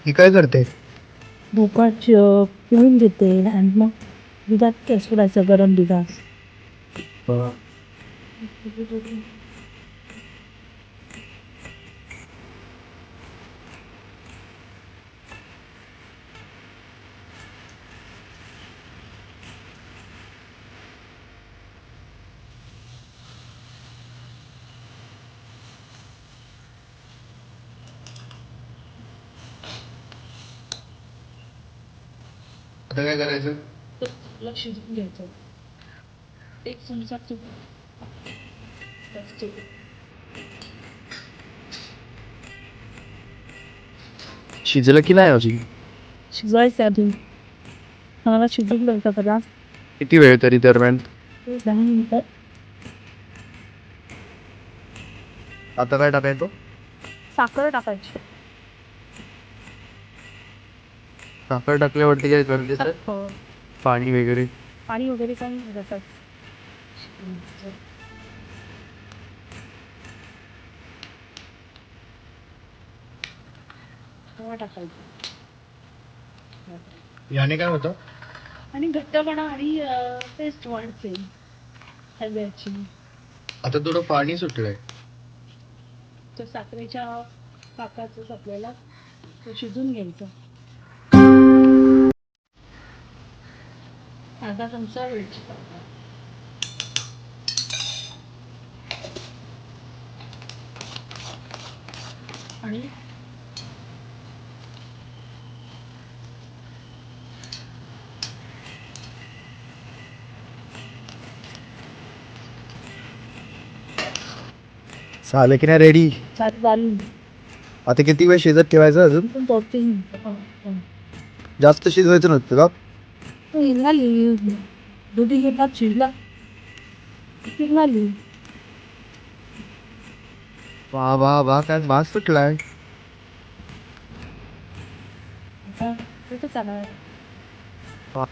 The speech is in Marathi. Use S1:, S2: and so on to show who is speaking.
S1: ही काय करते?
S2: भोपळा पिळून घेते आणि मग दुधात सोडायचं गरम दुधात.
S1: आता काय करायचं?
S2: तुला शिजवून घ्यायचं. एक चमचा तूप. जास्त.
S1: शिजलं की नाही अजून?
S2: शिजवायचं आधी. चांगला शिजवून घ्यायचा त्याला.
S1: किती वेळ तरी दरम्यान?
S2: 10 मिनिटं.
S1: आता काय टाकायचं?
S2: साखर टाकायची.
S1: साखर टाकल्यावरती काय करायचं?
S2: हो.
S1: पाणी वगैरे?
S2: पाणी वगैरे पण घालायचं. रवा टाकायचा.
S1: याने काय होतं?
S2: आणि घट्टपणा आणि टेस्ट वाढते हलव्याची.
S1: आता थोडं पाणी सुटलंय.
S2: तर साखरेच्या पाकाचंच आपल्याला ते शिजून घ्यायचं. अर्धा चमचा वेलची पावडर. आणि
S1: झालं की नाही रेडी?
S2: चालू
S1: आता किती वेळ शिजत ठेवायचं अजून?
S2: 2-3 मिनिटं.
S1: जास्त शिजवायचं नसतं का?
S2: झाली. दुधी घेतात शिजला. झाली.
S1: वा वा वा, काय वास सुटलाय.
S2: आता कसं चालणार?
S1: वा.